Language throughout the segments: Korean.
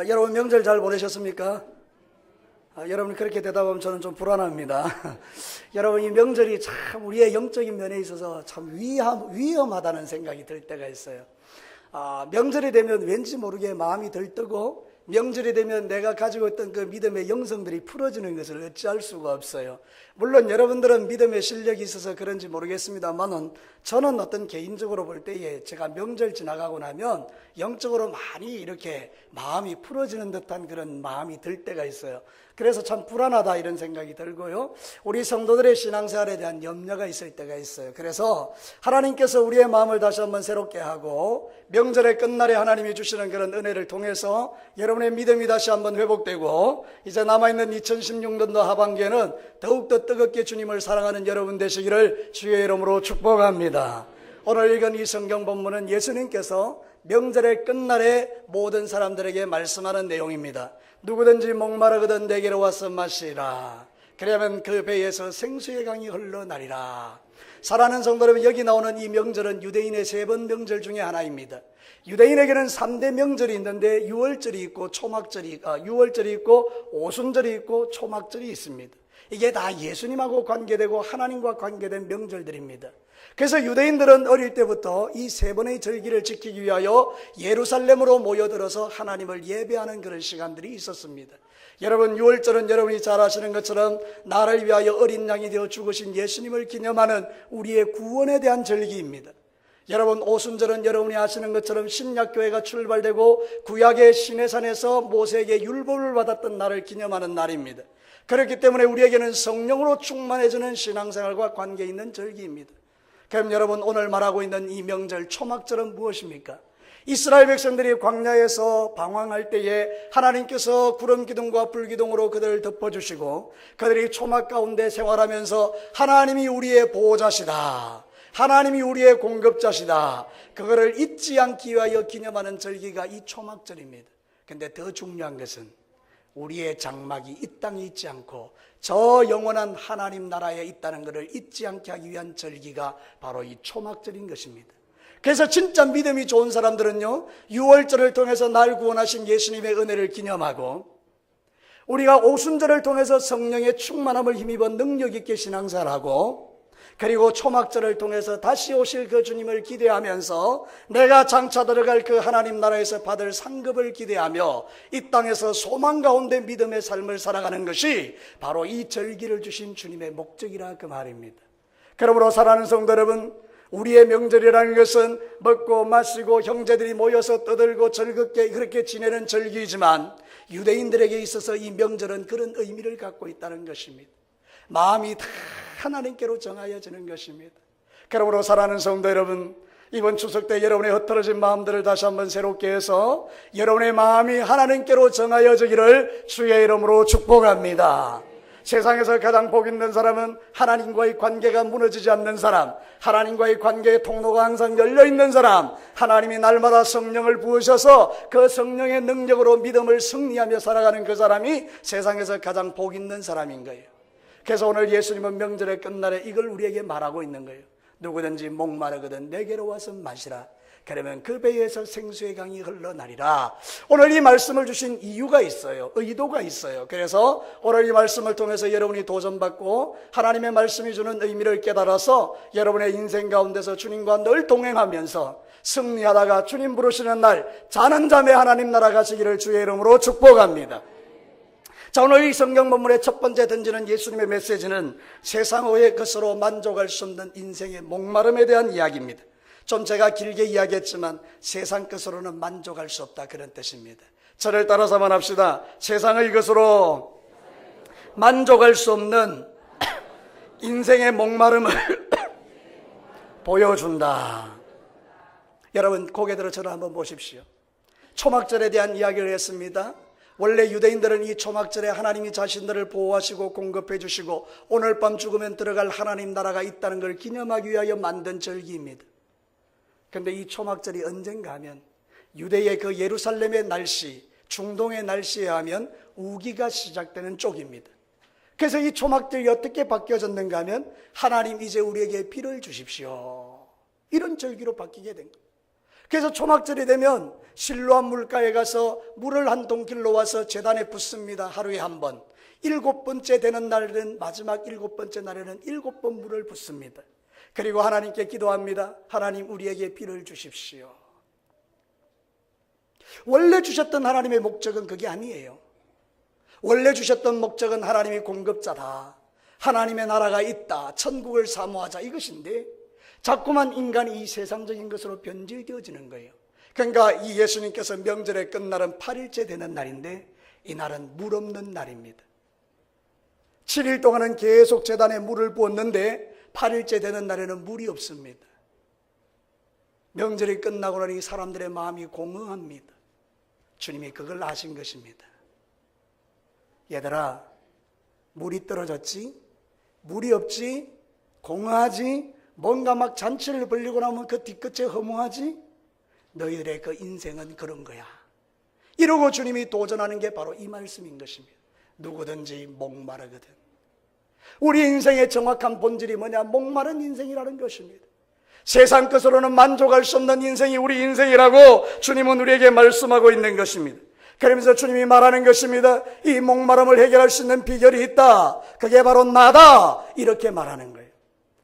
여러분 명절 잘 보내셨습니까? 여러분이 그렇게 대답하면 저는 좀 불안합니다. 여러분, 이 명절이 참 우리의 영적인 면에 있어서 참 위험하다는 생각이 들 때가 있어요. 명절이 되면 왠지 모르게 마음이 들뜨고, 명절이 되면 내가 가지고 있던 그 믿음의 영성들이 풀어지는 것을 어찌할 수가 없어요. 물론 여러분들은 믿음의 실력이 있어서 그런지 모르겠습니다만은, 저는 어떤 개인적으로 볼 때에 제가 명절 지나가고 나면 영적으로 많이 이렇게 마음이 풀어지는 듯한 그런 마음이 들 때가 있어요. 그래서 참 불안하다 이런 생각이 들고요. 우리 성도들의 신앙생활에 대한 염려가 있을 때가 있어요. 그래서 하나님께서 우리의 마음을 다시 한번 새롭게 하고, 명절의 끝날에 하나님이 주시는 그런 은혜를 통해서 여러분의 믿음이 다시 한번 회복되고, 이제 남아있는 2016년도 하반기에는 더욱더 뜨겁게 주님을 사랑하는 여러분 되시기를 주의 이름으로 축복합니다. 오늘 읽은 이 성경 본문은 예수님께서 명절의 끝날에 모든 사람들에게 말씀하는 내용입니다. 누구든지 목마르거든 내게로 와서 마시라. 그러면 그 배에서 생수의 강이 흘러나리라. 사랑하는 성도 여러분, 여기 나오는 이 명절은 유대인의 3번 명절 중에 하나입니다. 유대인에게는 3대 명절이 있는데 유월절이 있고 유월절이 있고 오순절이 있고 초막절이 있습니다. 이게 다 예수님하고 관계되고 하나님과 관계된 명절들입니다. 그래서 유대인들은 어릴 때부터 이 3번의 절기를 지키기 위하여 예루살렘으로 모여들어서 하나님을 예배하는 그런 시간들이 있었습니다. 여러분, 유월절은 여러분이 잘 아시는 것처럼 나를 위하여 어린 양이 되어 죽으신 예수님을 기념하는 우리의 구원에 대한 절기입니다. 여러분, 오순절은 여러분이 아시는 것처럼 신약교회가 출발되고 구약의 시내산에서 모세에게 율법을 받았던 날을 기념하는 날입니다. 그렇기 때문에 우리에게는 성령으로 충만해지는 신앙생활과 관계 있는 절기입니다. 그럼 여러분, 오늘 말하고 있는 이 명절 초막절은 무엇입니까? 이스라엘 백성들이 광야에서 방황할 때에 하나님께서 구름 기둥과 불 기둥으로 그들을 덮어주시고, 그들이 초막 가운데 생활하면서 하나님이 우리의 보호자시다, 하나님이 우리의 공급자시다, 그거를 잊지 않기 위하여 기념하는 절기가 이 초막절입니다. 근데 더 중요한 것은 우리의 장막이 이 땅에 있지 않고 저 영원한 하나님 나라에 있다는 것을 잊지 않게 하기 위한 절기가 바로 이 초막절인 것입니다. 그래서 진짜 믿음이 좋은 사람들은요, 유월절을 통해서 날 구원하신 예수님의 은혜를 기념하고, 우리가 오순절을 통해서 성령의 충만함을 힘입어 능력 있게 신앙생활하고, 그리고 초막절을 통해서 다시 오실 그 주님을 기대하면서 내가 장차 들어갈 그 하나님 나라에서 받을 상급을 기대하며 이 땅에서 소망 가운데 믿음의 삶을 살아가는 것이 바로 이 절기를 주신 주님의 목적이라 그 말입니다. 그러므로 사랑하는 성도 여러분, 우리의 명절이라는 것은 먹고 마시고 형제들이 모여서 떠들고 즐겁게 그렇게 지내는 절기이지만, 유대인들에게 있어서 이 명절은 그런 의미를 갖고 있다는 것입니다. 마음이 다 하나님께로 정하여지는 것입니다. 그러므로 사랑하는 성도 여러분, 이번 추석 때 여러분의 흩어진 마음들을 다시 한번 새롭게 해서 여러분의 마음이 하나님께로 정하여지기를 주의 이름으로 축복합니다. 세상에서 가장 복 있는 사람은 하나님과의 관계가 무너지지 않는 사람, 하나님과의 관계의 통로가 항상 열려있는 사람, 하나님이 날마다 성령을 부으셔서 그 성령의 능력으로 믿음을 승리하며 살아가는 그 사람이 세상에서 가장 복 있는 사람인 거예요. 그래서 오늘 예수님은 명절의 끝날에 이걸 우리에게 말하고 있는 거예요. 누구든지 목마르거든 내게로 와서 마시라. 그러면 그 배에서 생수의 강이 흘러나리라. 오늘 이 말씀을 주신 이유가 있어요. 의도가 있어요. 그래서 오늘 이 말씀을 통해서 여러분이 도전받고 하나님의 말씀이 주는 의미를 깨달아서 여러분의 인생 가운데서 주님과 늘 동행하면서 승리하다가 주님 부르시는 날 자는 잠에 하나님 나라 가시기를 주의 이름으로 축복합니다. 자, 오늘 이 성경 본문의 첫 번째 던지는 예수님의 메시지는 세상의 것으로 만족할 수 없는 인생의 목마름에 대한 이야기입니다. 좀 제가 길게 이야기했지만 세상 것으로는 만족할 수 없다, 그런 뜻입니다. 저를 따라서만 합시다. 세상의 것으로 만족할 수 없는 인생의 목마름을 보여준다. 여러분, 고개 들어 저를 한번 보십시오. 초막절에 대한 이야기를 했습니다. 원래 유대인들은 이 초막절에 하나님이 자신들을 보호하시고 공급해 주시고 오늘 밤 죽으면 들어갈 하나님 나라가 있다는 걸 기념하기 위하여 만든 절기입니다. 그런데 이 초막절이 언젠가 하면 유대의 그 예루살렘의 날씨, 중동의 날씨에 하면 우기가 시작되는 쪽입니다. 그래서 이 초막절이 어떻게 바뀌어졌는가 하면 하나님 이제 우리에게 비를 주십시오, 이런 절기로 바뀌게 된 거예요. 그래서 초막절이 되면 실로암 물가에 가서 물을 한 동길로 와서 제단에 붓습니다. 하루에 한 번. 7번째 되는 날에는, 마지막 7번째 날에는 7번 물을 붓습니다. 그리고 하나님께 기도합니다. 하나님, 우리에게 비를 주십시오. 원래 주셨던 하나님의 목적은 그게 아니에요. 원래 주셨던 목적은 하나님의 공급자다, 하나님의 나라가 있다, 천국을 사모하자, 이것인데 자꾸만 인간이 이 세상적인 것으로 변질되어지는 거예요. 그러니까 이 예수님께서 명절의 끝날은 8일째 되는 날인데 이 날은 물 없는 날입니다. 7일 동안은 계속 제단에 물을 부었는데 8일째 되는 날에는 물이 없습니다. 명절이 끝나고 나니 사람들의 마음이 공허합니다. 주님이 그걸 아신 것입니다. 얘들아, 물이 떨어졌지? 물이 없지? 공허하지? 뭔가 막 잔치를 벌리고 나면 그 뒤끝에 허무하지? 너희들의 그 인생은 그런 거야. 이러고 주님이 도전하는 게 바로 이 말씀인 것입니다. 누구든지 목마르거든. 우리 인생의 정확한 본질이 뭐냐? 목마른 인생이라는 것입니다. 세상 것으로는 만족할 수 없는 인생이 우리 인생이라고 주님은 우리에게 말씀하고 있는 것입니다. 그러면서 주님이 말하는 것입니다. 이 목마름을 해결할 수 있는 비결이 있다. 그게 바로 나다. 이렇게 말하는 거예요.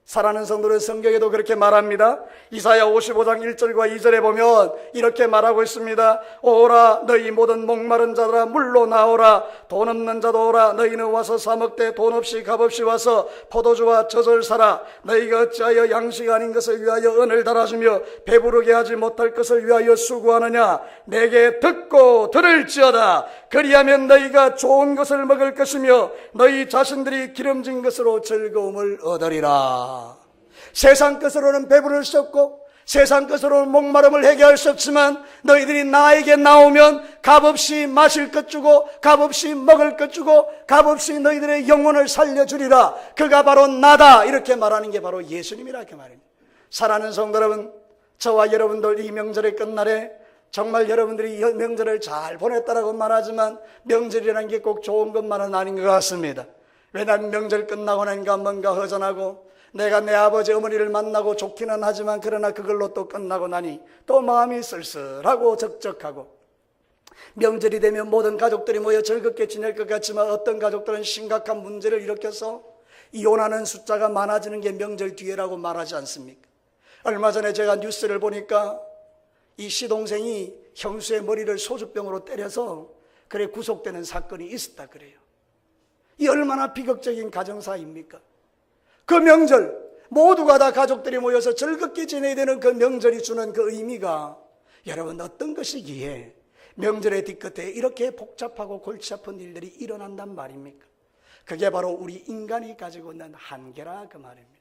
사랑하는 성도는 성경에도 그렇게 말합니다. 이사야 55장 1절과 2절에 보면 이렇게 말하고 있습니다. 오라, 너희 모든 목마른 자들아 물로 나오라. 돈 없는 자도 오라. 너희는 와서 사 먹되 돈 없이 값없이 와서 포도주와 젖을 사라. 너희가 어찌하여 양식 아닌 것을 위하여 은을 달아주며 배부르게 하지 못할 것을 위하여 수고하느냐. 내게 듣고 들을지어다. 그리하면 너희가 좋은 것을 먹을 것이며 너희 자신들이 기름진 것으로 즐거움을 얻으리라. 세상 것으로는 배부를 수 없고 세상 것으로는 목마름을 해결할 수 없지만 너희들이 나에게 나오면 값없이 마실 것 주고 값없이 먹을 것 주고 값없이 너희들의 영혼을 살려주리라. 그가 바로 나다. 이렇게 말하는 게 바로 예수님이라 그 말입니다. 사랑하는 성도 여러분, 저와 여러분들 이 명절의 끝날에 정말 여러분들이 명절을 잘 보냈다라고 말하지만 명절이라는 게 꼭 좋은 것만은 아닌 것 같습니다. 왜냐하면 명절 끝나고 나니까 뭔가 허전하고 내가 내 아버지 어머니를 만나고 좋기는 하지만 그러나 그걸로 또 끝나고 나니 또 마음이 쓸쓸하고 적적하고, 명절이 되면 모든 가족들이 모여 즐겁게 지낼 것 같지만 어떤 가족들은 심각한 문제를 일으켜서 이혼하는 숫자가 많아지는 게 명절 뒤에라고 말하지 않습니까? 얼마 전에 제가 뉴스를 보니까 이 시동생이 형수의 머리를 소주병으로 때려서 그래 구속되는 사건이 있었다 그래요. 이 얼마나 비극적인 가정사입니까? 그 명절 모두가 다 가족들이 모여서 즐겁게 지내야 되는 그 명절이 주는 그 의미가 여러분 어떤 것이기에 명절의 뒤끝에 이렇게 복잡하고 골치 아픈 일들이 일어난단 말입니까? 그게 바로 우리 인간이 가지고 있는 한계라 그 말입니다.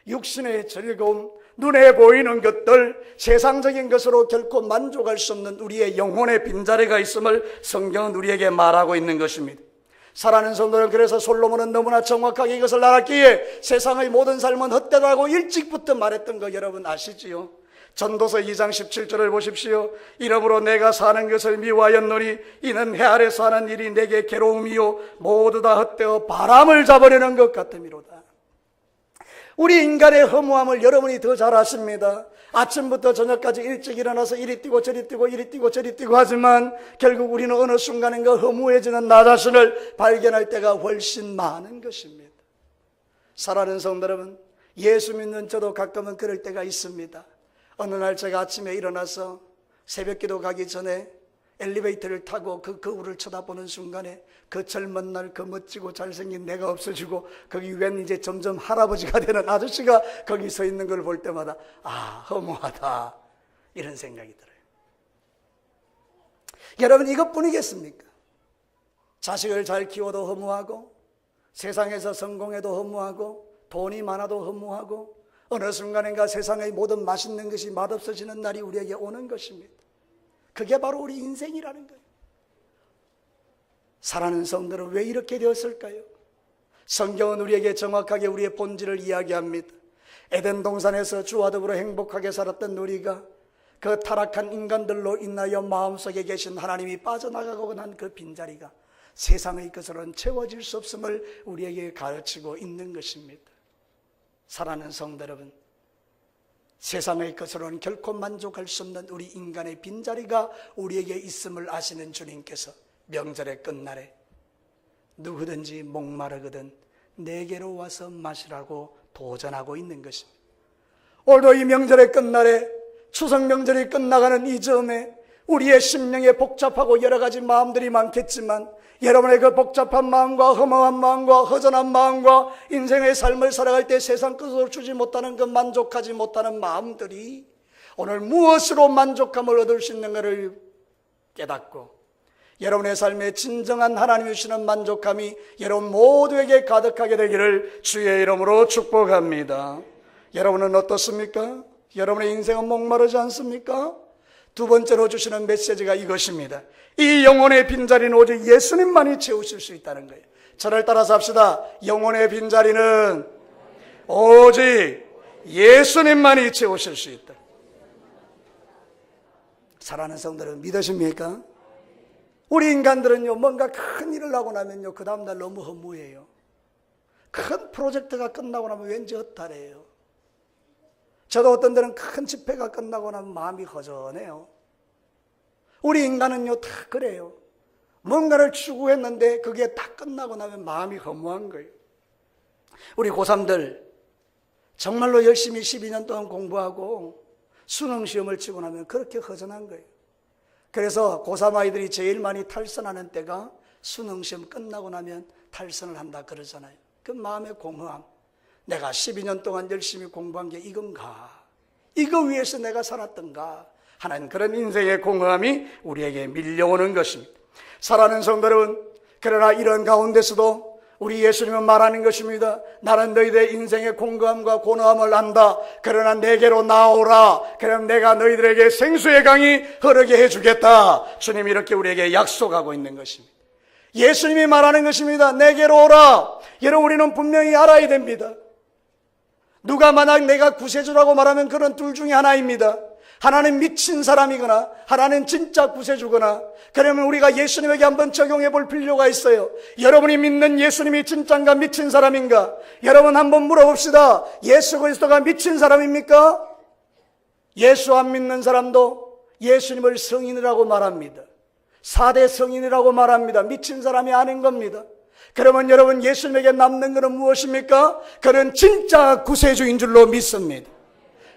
육신의 즐거움, 눈에 보이는 것들, 세상적인 것으로 결코 만족할 수 없는 우리의 영혼의 빈자리가 있음을 성경은 우리에게 말하고 있는 것입니다. 사랑하는 성도는 그래서 솔로몬은 너무나 정확하게 이것을 알았기에 세상의 모든 삶은 헛되다고 일찍부터 말했던 거 여러분 아시지요? 전도서 2장 17절을 보십시오. 이러므로 내가 사는 것을 미워하였노니 이는 해 아래 사는 일이 내게 괴로움이요 모두 다 헛되어 바람을 잡으려는 것 같음이로다. 우리 인간의 허무함을 여러분이 더 잘 아십니다. 아침부터 저녁까지 일찍 일어나서 이리 뛰고 저리 뛰고 이리 뛰고 저리 뛰고 하지만 결국 우리는 어느 순간인가 허무해지는 나 자신을 발견할 때가 훨씬 많은 것입니다. 사랑하는 성도 여러분, 예수 믿는 저도 가끔은 그럴 때가 있습니다. 어느 날 제가 아침에 일어나서 새벽기도 가기 전에 엘리베이터를 타고 그 거울을 쳐다보는 순간에 그 젊은 날 그 멋지고 잘생긴 내가 없어지고 거기 웬 이제 점점 할아버지가 되는 아저씨가 거기 서 있는 걸 볼 때마다 아, 허무하다 이런 생각이 들어요. 여러분 이것뿐이겠습니까? 자식을 잘 키워도 허무하고 세상에서 성공해도 허무하고 돈이 많아도 허무하고 어느 순간인가 세상의 모든 맛있는 것이 맛없어지는 날이 우리에게 오는 것입니다. 그게 바로 우리 인생이라는 거예요. 사랑하는 성도는 왜 이렇게 되었을까요? 성경은 우리에게 정확하게 우리의 본질을 이야기합니다. 에덴 동산에서 주와 더불어 행복하게 살았던 우리가 그 타락한 인간들로 인하여 마음속에 계신 하나님이 빠져나가고 난 그 빈자리가 세상의 것으로는 채워질 수 없음을 우리에게 가르치고 있는 것입니다. 사랑하는 성도 여러분, 세상의 것으로는 결코 만족할 수 없는 우리 인간의 빈자리가 우리에게 있음을 아시는 주님께서 명절의 끝날에 누구든지 목마르거든 내게로 와서 마시라고 도전하고 있는 것입니다. 오늘도 이 명절의 끝날에, 추석 명절이 끝나가는 이 즈음에 우리의 심령에 복잡하고 여러 가지 마음들이 많겠지만, 여러분의 그 복잡한 마음과 허망한 마음과 허전한 마음과 인생의 삶을 살아갈 때 세상 끝으로 주지 못하는 그 만족하지 못하는 마음들이 오늘 무엇으로 만족감을 얻을 수 있는가를 깨닫고, 여러분의 삶에 진정한 하나님이 주시는 만족감이 여러분 모두에게 가득하게 되기를 주의 이름으로 축복합니다. 여러분은 어떻습니까? 여러분의 인생은 목마르지 않습니까? 두 번째로 주시는 메시지가 이것입니다. 이 영혼의 빈자리는 오직 예수님만이 채우실 수 있다는 거예요. 저를 따라서 합시다. 영혼의 빈자리는 오직 예수님만이 채우실 수 있다. 사랑하는 성도들은 믿으십니까? 우리 인간들은요, 뭔가 큰 일을 하고 나면요, 그 다음날 너무 허무해요. 큰 프로젝트가 끝나고 나면 왠지 허탈해요. 저도 어떤 때는 큰 집회가 끝나고 나면 마음이 허전해요. 우리 인간은요, 다 그래요. 뭔가를 추구했는데 그게 다 끝나고 나면 마음이 허무한 거예요. 우리 고3들 정말로 열심히 12년 동안 공부하고 수능 시험을 치고 나면 그렇게 허전한 거예요. 그래서 고3 아이들이 제일 많이 탈선하는 때가 수능 시험 끝나고 나면 탈선을 한다 그러잖아요. 그 마음의 공허함. 내가 12년 동안 열심히 공부한 게 이건가? 이거 위해서 내가 살았던가? 하는 그런 인생의 공허함이 우리에게 밀려오는 것입니다. 사랑하는 성도 여러분, 그러나 이런 가운데서도 우리 예수님은 말하는 것입니다. 나는 너희들의 인생의 공허함과 고노함을 안다. 그러나 내게로 나오라. 그럼 내가 너희들에게 생수의 강이 흐르게 해주겠다. 주님이 이렇게 우리에게 약속하고 있는 것입니다. 예수님이 말하는 것입니다. 내게로 오라. 여러분, 우리는 분명히 알아야 됩니다. 누가 만약 내가 구세주라고 말하면 그런 둘 중에 하나입니다. 하나는 미친 사람이거나 하나는 진짜 구세주거나. 그러면 우리가 예수님에게 한번 적용해 볼 필요가 있어요. 여러분이 믿는 예수님이 진짜인가 미친 사람인가? 여러분 한번 물어봅시다. 예수 그리스도가 미친 사람입니까? 예수 안 믿는 사람도 예수님을 성인이라고 말합니다. 4대 성인이라고 말합니다. 미친 사람이 아닌 겁니다. 그러면 여러분, 예수님에게 남는 것은 무엇입니까? 그는 진짜 구세주인 줄로 믿습니다.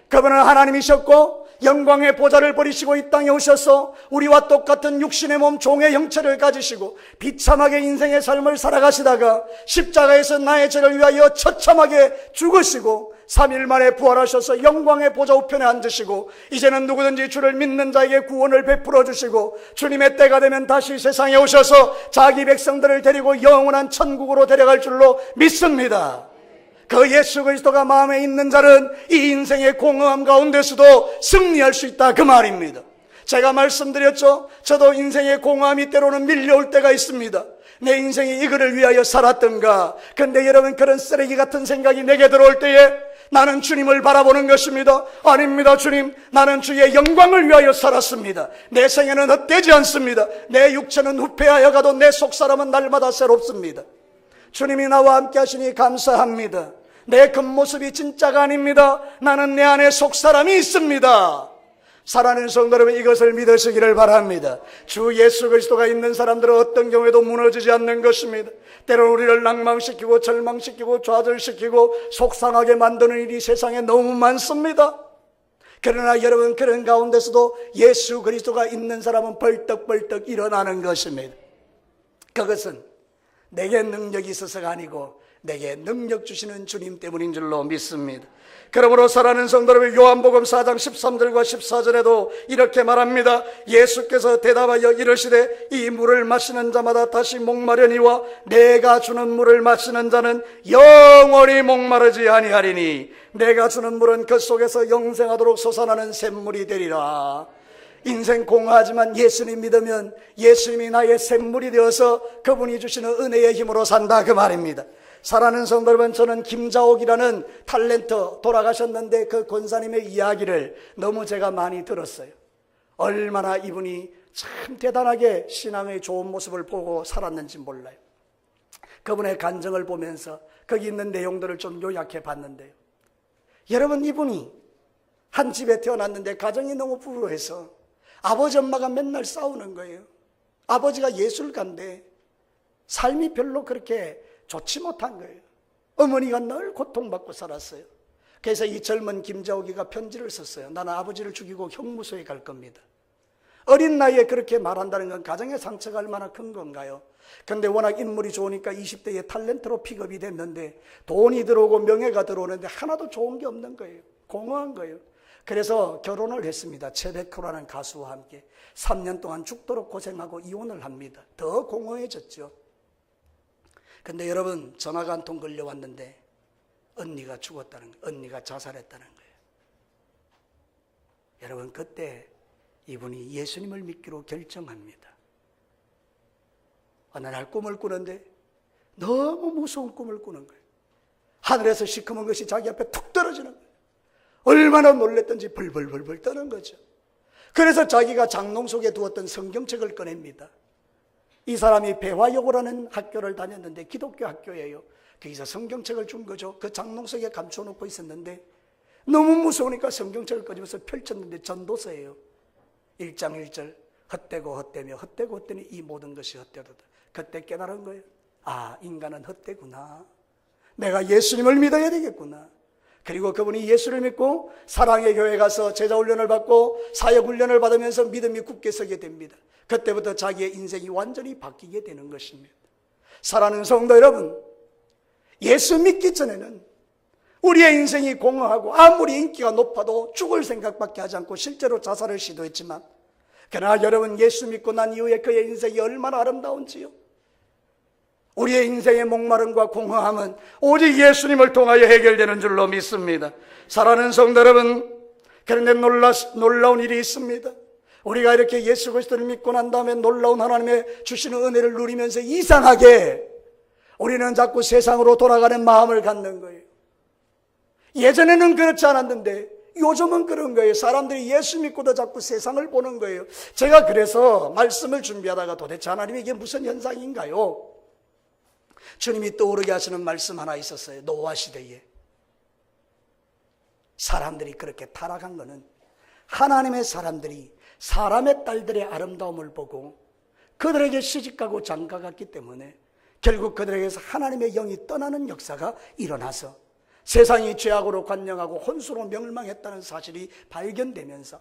그분은 하나님이셨고 영광의 보좌를 버리시고 이 땅에 오셔서 우리와 똑같은 육신의 몸 종의 형체를 가지시고 비참하게 인생의 삶을 살아가시다가 십자가에서 나의 죄를 위하여 처참하게 죽으시고 3일 만에 부활하셔서 영광의 보좌 우편에 앉으시고 이제는 누구든지 주를 믿는 자에게 구원을 베풀어 주시고 주님의 때가 되면 다시 세상에 오셔서 자기 백성들을 데리고 영원한 천국으로 데려갈 줄로 믿습니다. 그 예수 그리스도가 마음에 있는 자는 이 인생의 공허함 가운데서도 승리할 수 있다, 그 말입니다. 제가 말씀드렸죠. 저도 인생의 공허함이 때로는 밀려올 때가 있습니다. 내 인생이 이거를 위하여 살았던가. 근데 여러분, 그런 쓰레기 같은 생각이 내게 들어올 때에 나는 주님을 바라보는 것입니다. 아닙니다, 주님. 나는 주의 영광을 위하여 살았습니다. 내 생애는 헛되지 않습니다. 내 육체는 후패하여 가도 내 속사람은 날마다 새롭습니다. 주님이 나와 함께 하시니 감사합니다. 내 겉모습이 진짜가 아닙니다. 나는 내 안에 속사람이 있습니다. 사랑하는 성도 여러분, 이것을 믿으시기를 바랍니다. 주 예수 그리스도가 있는 사람들은 어떤 경우에도 무너지지 않는 것입니다. 때로는 우리를 낭망시키고 절망시키고 좌절시키고 속상하게 만드는 일이 세상에 너무 많습니다. 그러나 여러분, 그런 가운데서도 예수 그리스도가 있는 사람은 벌떡벌떡 일어나는 것입니다. 그것은 내게 능력이 있어서가 아니고 내게 능력 주시는 주님 때문인 줄로 믿습니다. 그러므로 사랑하는 성도 여러분, 요한복음 4장 13절과 14절에도 이렇게 말합니다. 예수께서 대답하여 이르시되 이 물을 마시는 자마다 다시 목마르니와 내가 주는 물을 마시는 자는 영원히 목마르지 아니하리니 내가 주는 물은 그 속에서 영생하도록 솟아나는 샘물이 되리라. 인생 공허하지만 예수님 믿으면 예수님이 나의 샘물이 되어서 그분이 주시는 은혜의 힘으로 산다, 그 말입니다. 사랑하는 성도 여러분, 저는 김자옥이라는 탤런트 돌아가셨는데 그 권사님의 이야기를 너무 제가 많이 들었어요. 얼마나 이분이 참 대단하게 신앙의 좋은 모습을 보고 살았는지 몰라요. 그분의 간증을 보면서 거기 있는 내용들을 좀 요약해 봤는데요. 여러분, 이분이 한 집에 태어났는데 가정이 너무 불우해서 아버지 엄마가 맨날 싸우는 거예요. 아버지가 예술가인데 삶이 별로 그렇게 좋지 못한 거예요. 어머니가 늘 고통받고 살았어요. 그래서 이 젊은 김자옥이가 편지를 썼어요. 나는 아버지를 죽이고 형무소에 갈 겁니다. 어린 나이에 그렇게 말한다는 건 가정의 상처가 얼마나 큰 건가요? 근데 워낙 인물이 좋으니까 20대에 탤런트로 픽업이 됐는데 돈이 들어오고 명예가 들어오는데 하나도 좋은 게 없는 거예요. 공허한 거예요. 그래서 결혼을 했습니다. 최백호라는 가수와 함께 3년 동안 죽도록 고생하고 이혼을 합니다. 더 공허해졌죠. 근데 여러분, 전화가 한 통 걸려왔는데 언니가 죽었다는 거예요. 언니가 자살했다는 거예요. 여러분, 그때 이분이 예수님을 믿기로 결정합니다. 어느 날 꿈을 꾸는데 너무 무서운 꿈을 꾸는 거예요. 하늘에서 시커먼 것이 자기 앞에 툭 떨어지는 거예요. 얼마나 놀랬던지 벌벌벌벌 떠는 거죠. 그래서 자기가 장롱 속에 두었던 성경책을 꺼냅니다. 이 사람이 배화여고라는 학교를 다녔는데 기독교 학교예요. 거기서 성경책을 준 거죠. 그 장롱 속에 감춰놓고 있었는데 너무 무서우니까 성경책을 꺼내면서 펼쳤는데 전도서예요. 1장 1절 헛되고 헛되며 헛되고 헛되니 이 모든 것이 헛되도다. 그때 깨달은 거예요. 아, 인간은 헛되구나. 내가 예수님을 믿어야 되겠구나. 그리고 그분이 예수를 믿고 사랑의 교회 가서 제자훈련을 받고 사역훈련을 받으면서 믿음이 굳게 서게 됩니다. 그때부터 자기의 인생이 완전히 바뀌게 되는 것입니다. 사랑하는 성도 여러분, 예수 믿기 전에는 우리의 인생이 공허하고 아무리 인기가 높아도 죽을 생각밖에 하지 않고 실제로 자살을 시도했지만, 그러나 여러분, 예수 믿고 난 이후에 그의 인생이 얼마나 아름다운지요. 우리의 인생의 목마름과 공허함은 오직 예수님을 통하여 해결되는 줄로 믿습니다. 사랑하는 성도 여러분, 그런데 놀라운 일이 있습니다. 우리가 이렇게 예수 그리스도를 믿고 난 다음에 놀라운 하나님의 주시는 은혜를 누리면서 이상하게 우리는 자꾸 세상으로 돌아가는 마음을 갖는 거예요. 예전에는 그렇지 않았는데 요즘은 그런 거예요. 사람들이 예수 믿고도 자꾸 세상을 보는 거예요. 제가 그래서 말씀을 준비하다가 도대체 하나님 이게 무슨 현상인가요? 주님이 떠오르게 하시는 말씀 하나 있었어요. 노아 시대에 사람들이 그렇게 타락한 거는 하나님의 사람들이 사람의 딸들의 아름다움을 보고 그들에게 시집가고 장가갔기 때문에 결국 그들에게서 하나님의 영이 떠나는 역사가 일어나서 세상이 죄악으로 관영하고 혼수로 멸망했다는 사실이 발견되면서,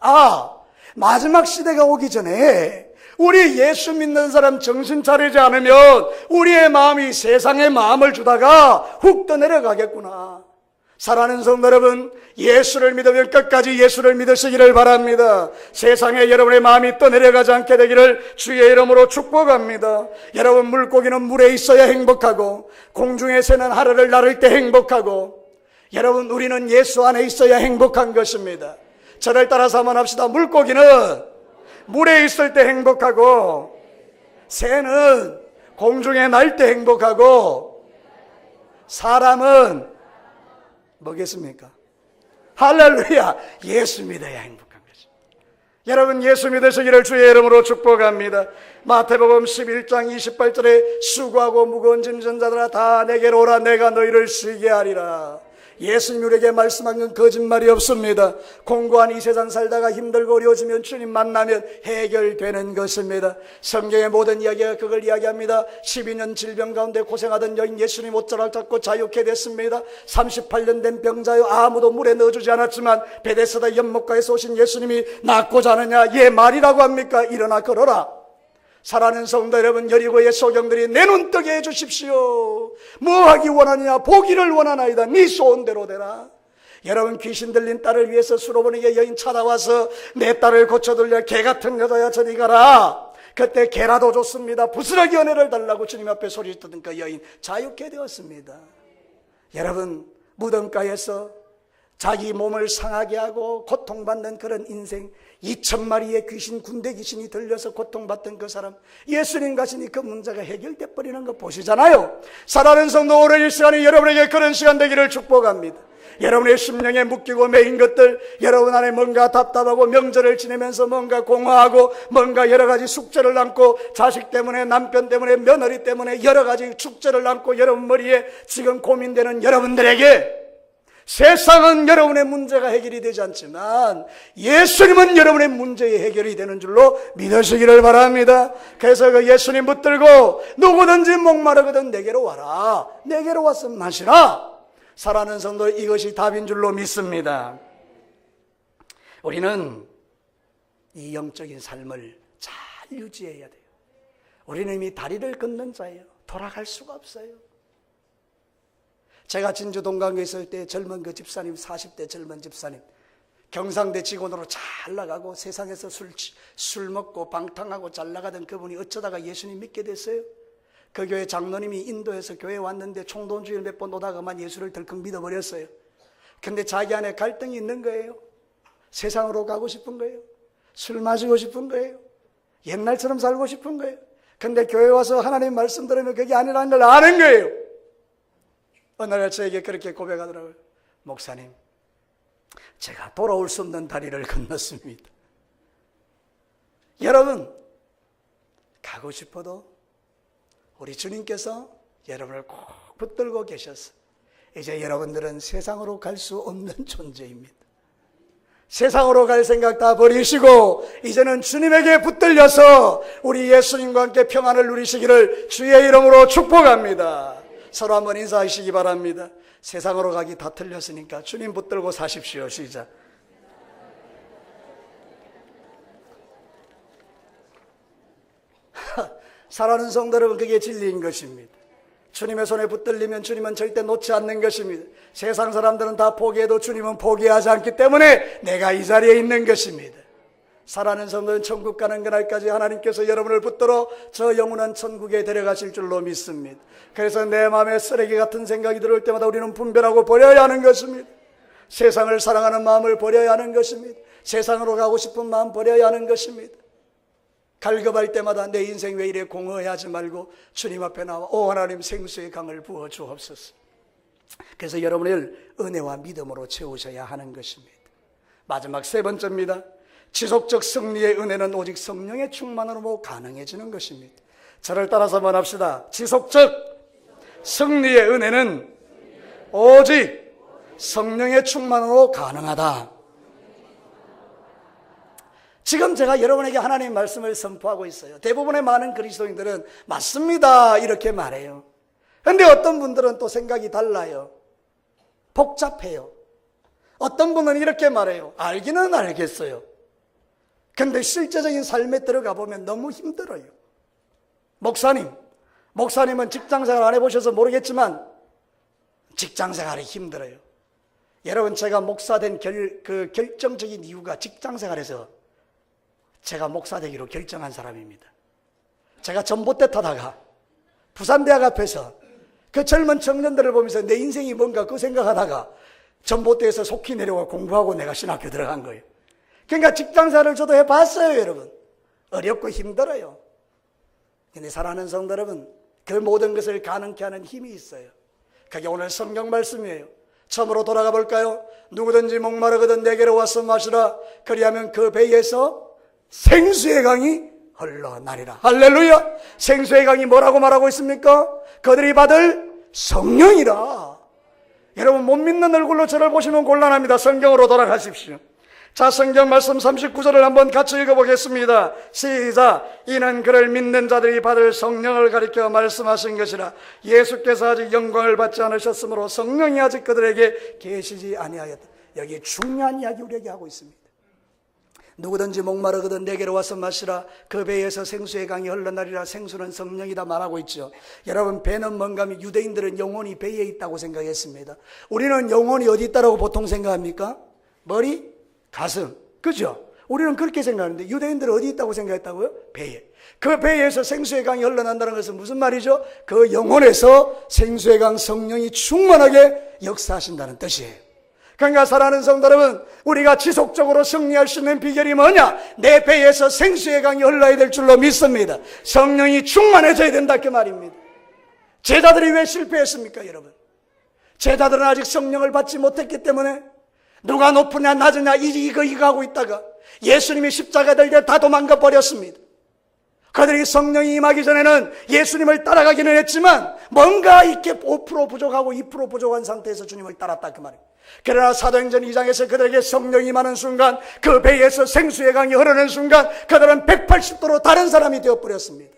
마지막 시대가 오기 전에 우리 예수 믿는 사람 정신 차리지 않으면 우리의 마음이 세상의 마음을 주다가 훅 떠내려가겠구나. 사랑하는 성도 여러분, 예수를 믿으면 끝까지 예수를 믿으시기를 바랍니다. 세상에 여러분의 마음이 떠내려가지 않게 되기를 주의 이름으로 축복합니다. 여러분, 물고기는 물에 있어야 행복하고 공중에 새는 하늘을 나를 때 행복하고, 여러분, 우리는 예수 안에 있어야 행복한 것입니다. 저를 따라서 한번 합시다. 물고기는 물에 있을 때 행복하고 새는 공중에 날 때 행복하고 사람은 뭐겠습니까? 할렐루야! 예수 믿어야 행복한 것입니다. 여러분, 예수 믿으시기를 주의 이름으로 축복합니다. 마태복음 11장 28절에 수고하고 무거운 짐 진 자들아 다 내게로 오라. 내가 너희를 쉬게 하리라. 예수님 우리에게 말씀한 건 거짓말이 없습니다. 공고한 이 세상 살다가 힘들고 어려워지면 주님 만나면 해결되는 것입니다. 성경의 모든 이야기가 그걸 이야기합니다. 12년 질병 가운데 고생하던 여인 예수님 옷자락 잡고 자유케 됐습니다. 38년 된 병자여 아무도 물에 넣어주지 않았지만 베데스다 연못가에서 오신 예수님이 낫고자 하느냐? 예, 말이라고 합니까? 일어나 걸어라. 사랑하는 성도 여러분, 여리고의 소경들이 내 눈 뜨게 해주십시오. 뭐 하기 원하느냐? 보기를 원하나이다. 네 소원대로 되라. 여러분, 귀신 들린 딸을 위해서 수로보니게 여인 찾아와서 내 딸을 고쳐들려 개 같은 여자야 저리 가라. 그때 개라도 좋습니다. 부스러기 은혜를 달라고 주님 앞에 소리 듣던 그 여인 자유케 되었습니다. 여러분, 무덤가에서 자기 몸을 상하게 하고 고통받는 그런 인생, 2,000마리의 귀신, 군대 귀신이 들려서 고통받던 그 사람, 예수님 가시니 그 문제가 해결돼 버리는 거 보시잖아요. 사랑하는 성도, 오늘 이 시간에 여러분에게 그런 시간 되기를 축복합니다. 여러분의 심령에 묶이고 매인 것들, 여러분 안에 뭔가 답답하고 명절을 지내면서 뭔가 공허하고 뭔가 여러 가지 숙제를 안고 자식 때문에, 남편 때문에, 며느리 때문에 여러 가지 축제를 안고 여러분 머리에 지금 고민되는 여러분들에게 세상은 여러분의 문제가 해결이 되지 않지만 예수님은 여러분의 문제의 해결이 되는 줄로 믿으시기를 바랍니다. 그래서 그 예수님 붙들고 누구든지 목마르거든 내게로 와라. 내게로 와서 마시라. 사랑하는 성도, 이것이 답인 줄로 믿습니다. 우리는 이 영적인 삶을 잘 유지해야 돼요. 우리는 이미 다리를 걷는 자예요. 돌아갈 수가 없어요. 제가 진주 동강에 있을 때 젊은 그 집사님, 40대 젊은 집사님, 경상대 직원으로 잘 나가고 세상에서 술 먹고 방탕하고 잘 나가던 그분이 어쩌다가 예수님 믿게 됐어요. 그 교회 장로님이 인도에서 교회에 왔는데 총동주의를 몇 번 오다가만 예수를 덜컥 믿어버렸어요. 근데 자기 안에 갈등이 있는 거예요. 세상으로 가고 싶은 거예요. 술 마시고 싶은 거예요. 옛날처럼 살고 싶은 거예요. 근데 교회 와서 하나님 말씀 들으면 그게 아니라는 걸 아는 거예요. 어느 날 저에게 그렇게 고백하더라고요. 목사님, 제가 돌아올 수 없는 다리를 건넜습니다. 여러분, 가고 싶어도 우리 주님께서 여러분을 꼭 붙들고 계셔서 이제 여러분들은 세상으로 갈 수 없는 존재입니다. 세상으로 갈 생각 다 버리시고 이제는 주님에게 붙들려서 우리 예수님과 함께 평안을 누리시기를 주의 이름으로 축복합니다. 서로 한번 인사하시기 바랍니다. 세상으로 가기 다 틀렸으니까 주님 붙들고 사십시오. 시작. 사랑하는 성도 여러분, 그게 진리인 것입니다. 주님의 손에 붙들리면 주님은 절대 놓지 않는 것입니다. 세상 사람들은 다 포기해도 주님은 포기하지 않기 때문에 내가 이 자리에 있는 것입니다. 사랑하는 성도는 천국 가는 그날까지 하나님께서 여러분을 붙들어 저 영원한 천국에 데려가실 줄로 믿습니다. 그래서 내 마음에 쓰레기 같은 생각이 들어올 때마다 우리는 분별하고 버려야 하는 것입니다. 세상을 사랑하는 마음을 버려야 하는 것입니다. 세상으로 가고 싶은 마음 버려야 하는 것입니다. 갈급할 때마다 내 인생 왜 이래 공허해하지 말고 주님 앞에 나와 오 하나님 생수의 강을 부어 주옵소서. 그래서 여러분을 은혜와 믿음으로 채우셔야 하는 것입니다. 마지막 세 번째입니다. 지속적 승리의 은혜는 오직 성령의 충만으로 가능해지는 것입니다. 저를 따라서 한번 합시다. 지속적 승리의 은혜는 오직 성령의 충만으로 가능하다. 지금 제가 여러분에게 하나님의 말씀을 선포하고 있어요. 대부분의 많은 그리스도인들은 맞습니다 이렇게 말해요. 그런데 어떤 분들은 또 생각이 달라요. 복잡해요. 어떤 분은 이렇게 말해요. 알기는 알겠어요. 근데 실제적인 삶에 들어가 보면 너무 힘들어요. 목사님은 직장생활 안 해보셔서 모르겠지만 직장생활이 힘들어요. 여러분, 제가 목사된 그 결정적인 이유가 직장생활에서 제가 목사 되기로 결정한 사람입니다. 제가 전봇대 타다가 부산대학 앞에서 그 젊은 청년들을 보면서 내 인생이 뭔가 그 생각하다가 전봇대에서 속히 내려와 공부하고 내가 신학교 들어간 거예요. 그러니까 직장생활을 저도 해봤어요. 여러분, 어렵고 힘들어요. 근데 사랑하는 성도 여러분, 그 모든 것을 가능케 하는 힘이 있어요. 그게 오늘 성경 말씀이에요. 처음으로 돌아가 볼까요? 누구든지 목마르거든 내게로 와서 마시라. 그리하면 그 배에서 생수의 강이 흘러나리라. 할렐루야. 생수의 강이 뭐라고 말하고 있습니까? 그들이 받을 성령이라. 여러분, 못 믿는 얼굴로 저를 보시면 곤란합니다. 성경으로 돌아가십시오. 자, 성경 말씀 39절을 한번 같이 읽어보겠습니다. 시작. 이는 그를 믿는 자들이 받을 성령을 가리켜 말씀하신 것이라. 예수께서 아직 영광을 받지 않으셨으므로 성령이 아직 그들에게 계시지 아니하였다. 여기 중요한 이야기 우리에게 하고 있습니다. 누구든지 목마르거든 내게로 와서 마시라. 그 배에서 생수의 강이 흘러나리라. 생수는 성령이다 말하고 있죠. 여러분, 배는 뭔가 하면 유대인들은 영혼이 배에 있다고 생각했습니다. 우리는 영혼이 어디 있다고 보통 생각합니까? 머리? 가슴. 그죠? 우리는 그렇게 생각하는데 유대인들은 어디 있다고 생각했다고요? 배에. 그 배에서 생수의 강이 흘러난다는 것은 무슨 말이죠? 그 영혼에서 생수의 강 성령이 충만하게 역사하신다는 뜻이에요. 그러니까 사랑하는 성도 여러분, 우리가 지속적으로 승리할 수 있는 비결이 뭐냐? 내 배에서 생수의 강이 흘러야 될 줄로 믿습니다. 성령이 충만해져야 된다 그 말입니다. 제자들이 왜 실패했습니까 여러분? 제자들은 아직 성령을 받지 못했기 때문에 누가 높으냐 낮으냐 이거 하고 있다가 예수님이 십자가 될 때 다 도망가 버렸습니다. 그들이 성령이 임하기 전에는 예수님을 따라가기는 했지만 뭔가 이렇게 5% 부족하고 2% 부족한 상태에서 주님을 따랐다 그 말입니다. 그러나 사도행전 2장에서 그들에게 성령이 임하는 순간, 그 배에서 생수의 강이 흐르는 순간 그들은 180도로 다른 사람이 되어버렸습니다.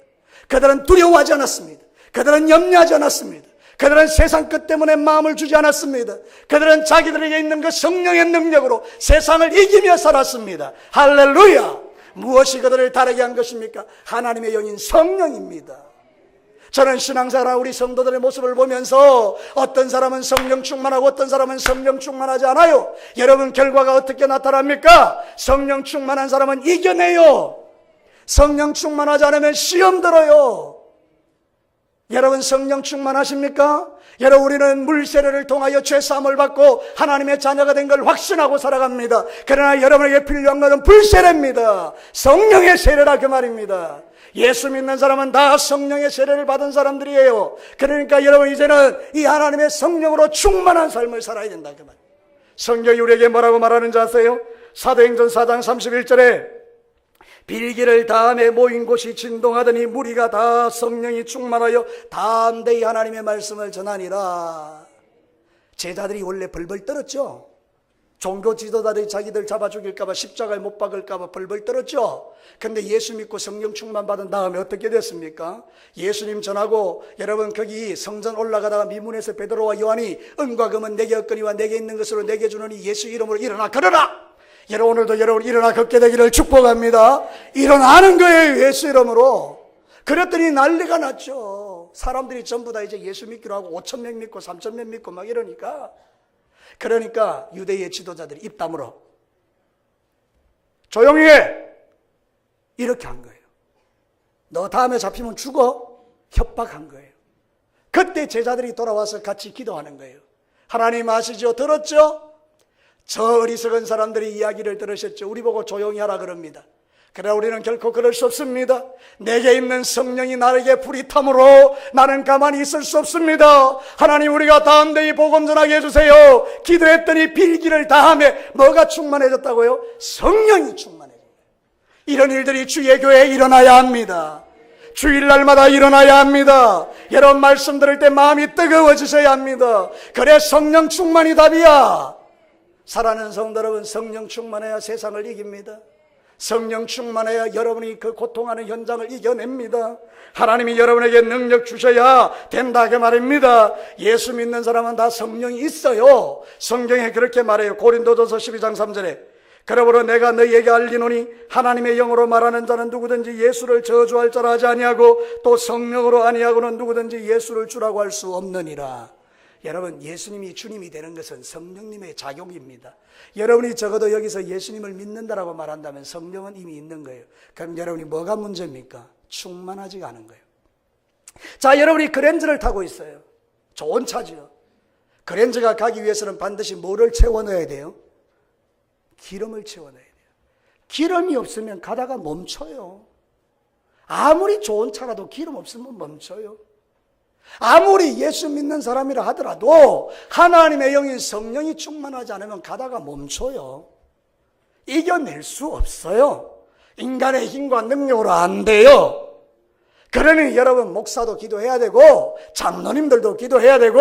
그들은 두려워하지 않았습니다. 그들은 염려하지 않았습니다. 그들은 세상 끝 때문에 마음을 주지 않았습니다. 그들은 자기들에게 있는 그 성령의 능력으로 세상을 이기며 살았습니다. 할렐루야! 무엇이 그들을 다르게 한 것입니까? 하나님의 영인 성령입니다. 저는 신앙생활 우리 성도들의 모습을 보면서 어떤 사람은 성령 충만하고 어떤 사람은 성령 충만하지 않아요. 여러분, 결과가 어떻게 나타납니까? 성령 충만한 사람은 이겨내요. 성령 충만하지 않으면 시험 들어요. 여러분, 성령 충만하십니까? 여러분, 우리는 물 세례를 통하여 죄 사함을 받고 하나님의 자녀가 된 걸 확신하고 살아갑니다. 그러나 여러분에게 필요한 것은 불세례입니다. 성령의 세례라 그 말입니다. 예수 믿는 사람은 다 성령의 세례를 받은 사람들이에요. 그러니까 여러분, 이제는 이 하나님의 성령으로 충만한 삶을 살아야 된다 그 말입니다. 성경이 우리에게 뭐라고 말하는지 아세요? 사도행전 4장 31절에 빌기를 다음에 모인 곳이 진동하더니 무리가 다 성령이 충만하여 담대히 하나님의 말씀을 전하니라. 제자들이 원래 벌벌 떨었죠. 종교 지도자들이 자기들 잡아 죽일까봐, 십자가에 못 박을까봐 벌벌 떨었죠. 근데 예수 믿고 성령 충만 받은 다음에 어떻게 됐습니까? 예수님 전하고 여러분, 거기 성전 올라가다가 미문에서 베드로와 요한이 은과 금은 내게 없거니와 내게 있는 것으로 내게 주노니 예수 이름으로 일어나 걸어라. 여러분, 오늘도 여러분 일어나 걷게 되기를 축복합니다. 일어나는 거예요, 예수 이름으로. 그랬더니 난리가 났죠. 사람들이 전부 다 이제 예수 믿기로 하고 5,000명 믿고 3,000명 믿고 막 이러니까. 그러니까 유대의 지도자들이 입 다물어 조용히 해 이렇게 한 거예요. 너 다음에 잡히면 죽어 협박한 거예요. 그때 제자들이 돌아와서 같이 기도하는 거예요. 하나님 아시죠? 들었죠? 저 어리석은 사람들이 이야기를 들으셨죠. 우리 보고 조용히 하라 그럽니다. 그러나 우리는 결코 그럴 수 없습니다. 내게 있는 성령이 나에게 불이 탐으로 나는 가만히 있을 수 없습니다. 하나님, 우리가 담대히 복음 전하게 해주세요. 기도했더니 빌기를 다하며 뭐가 충만해졌다고요? 성령이 충만해진 거예요. 이런 일들이 주의 교회에 일어나야 합니다. 주일날마다 일어나야 합니다. 여러분, 말씀 들을 때 마음이 뜨거워지셔야 합니다. 그래, 성령 충만이 답이야. 사랑하는 성도 여러분, 성령 충만해야 세상을 이깁니다. 성령 충만해야 여러분이 그 고통하는 현장을 이겨냅니다. 하나님이 여러분에게 능력 주셔야 된다 그 말입니다. 예수 믿는 사람은 다 성령이 있어요. 성경에 그렇게 말해요. 고린도전서 12장 3절에 그러므로 내가 너희에게 알리노니 하나님의 영으로 말하는 자는 누구든지 예수를 저주할 자라 하지 아니하고 또 성령으로 아니하고는 누구든지 예수를 주라고 할 수 없느니라. 여러분, 예수님이 주님이 되는 것은 성령님의 작용입니다. 여러분이 적어도 여기서 예수님을 믿는다라고 말한다면 성령은 이미 있는 거예요. 그럼 여러분이 뭐가 문제입니까? 충만하지가 않은 거예요. 자, 여러분이 그랜저를 타고 있어요. 좋은 차죠. 그랜저가 가기 위해서는 반드시 뭐를 채워 넣어야 돼요? 기름을 채워 넣어야 돼요. 기름이 없으면 가다가 멈춰요. 아무리 좋은 차라도 기름 없으면 멈춰요. 아무리 예수 믿는 사람이라 하더라도 하나님의 영인 성령이 충만하지 않으면 가다가 멈춰요. 이겨낼 수 없어요. 인간의 힘과 능력으로 안 돼요. 그러니 여러분, 목사도 기도해야 되고 장로님들도 기도해야 되고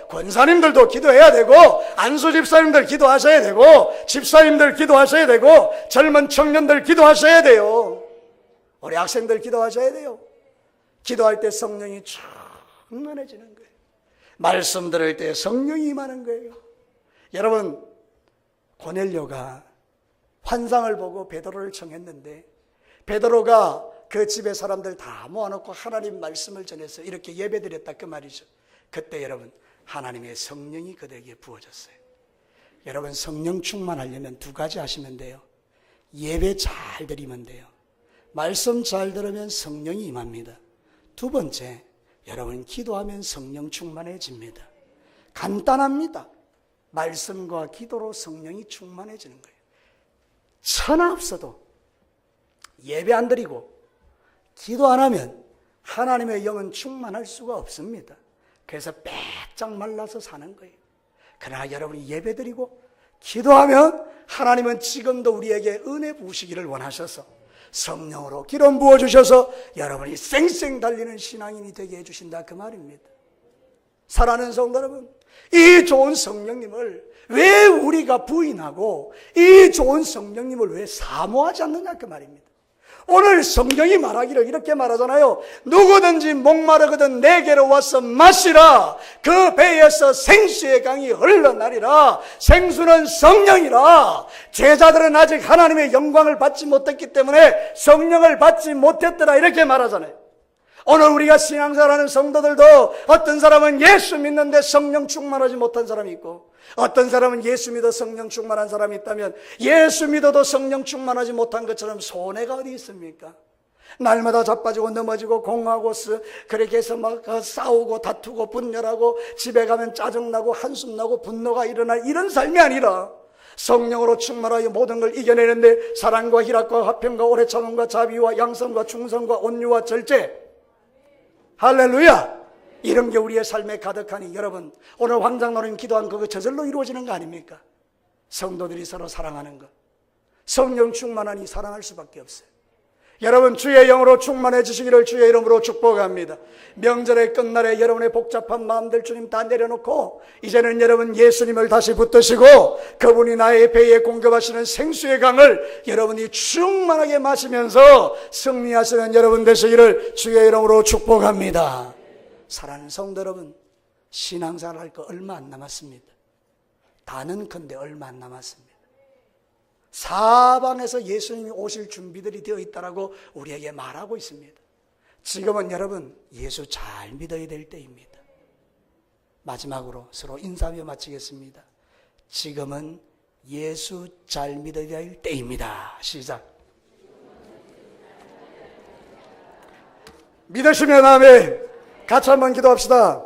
권사님들도 기도해야 되고 안수 집사님들 기도하셔야 되고 집사님들 기도하셔야 되고 젊은 청년들 기도하셔야 돼요. 우리 학생들 기도하셔야 돼요. 기도할 때 성령이 충만해지는 거예요. 말씀 들을 때 성령이 임하는 거예요. 여러분, 고넬료가 환상을 보고 베드로를 청했는데 베드로가 그 집에 사람들 다 모아놓고 하나님 말씀을 전해서 이렇게 예배드렸다 그 말이죠. 그때 여러분, 하나님의 성령이 그들에게 부어졌어요. 여러분, 성령 충만하려면 두 가지 하시면 돼요. 예배 잘 드리면 돼요. 말씀 잘 들으면 성령이 임합니다. 두 번째, 여러분 기도하면 성령 충만해집니다. 간단합니다. 말씀과 기도로 성령이 충만해지는 거예요. 천하 없어도 예배 안 드리고 기도 안 하면 하나님의 영은 충만할 수가 없습니다. 그래서 빼짝 말라서 사는 거예요. 그러나 여러분이 예배 드리고 기도하면 하나님은 지금도 우리에게 은혜 부으시기를 원하셔서 성령으로 기름 부어주셔서 여러분이 쌩쌩 달리는 신앙인이 되게 해주신다 그 말입니다. 사랑하는 성도 여러분, 이 좋은 성령님을 왜 우리가 부인하고 이 좋은 성령님을 왜 사모하지 않느냐 그 말입니다. 오늘 성경이 말하기를 이렇게 말하잖아요. 누구든지 목마르거든 내게로 와서 마시라. 그 배에서 생수의 강이 흘러나리라. 생수는 성령이라. 제자들은 아직 하나님의 영광을 받지 못했기 때문에 성령을 받지 못했더라 이렇게 말하잖아요. 오늘 우리가 신앙생활하는 성도들도 어떤 사람은 예수 믿는데 성령 충만하지 못한 사람이 있고, 어떤 사람은 예수 믿어 성령 충만한 사람이 있다면 예수 믿어도 성령 충만하지 못한 것처럼 손해가 어디 있습니까? 날마다 자빠지고 넘어지고 공하고 그렇게 해서 막 싸우고 다투고 분열하고 집에 가면 짜증나고 한숨나고 분노가 일어나 이런 삶이 아니라 성령으로 충만하여 모든 걸 이겨내는데 사랑과 희락과 화평과 오래 참음과 자비와 양성과 충성과 온유와 절제, 할렐루야! 이런 게 우리의 삶에 가득하니 여러분, 오늘 황장로님 기도한 그거 저절로 이루어지는 거 아닙니까? 성도들이 서로 사랑하는 것, 성령 충만하니 사랑할 수밖에 없어요. 여러분, 주의 영으로 충만해지시기를 주의 이름으로 축복합니다. 명절의 끝날에 여러분의 복잡한 마음들 주님 다 내려놓고 이제는 여러분 예수님을 다시 붙드시고 그분이 나의 배에 공급하시는 생수의 강을 여러분이 충만하게 마시면서 승리하시는 여러분 되시기를 주의 이름으로 축복합니다. 사랑하는 성도 여러분, 신앙생활 할 거 얼마 안 남았습니다. 다는컨대 얼마 안 남았습니다. 사방에서 예수님이 오실 준비들이 되어 있다라고 우리에게 말하고 있습니다. 지금은 여러분 예수 잘 믿어야 될 때입니다. 마지막으로 서로 인사하며 마치겠습니다. 지금은 예수 잘 믿어야 될 때입니다. 시작. 믿으시면 아멘. 같이 한번 기도합시다.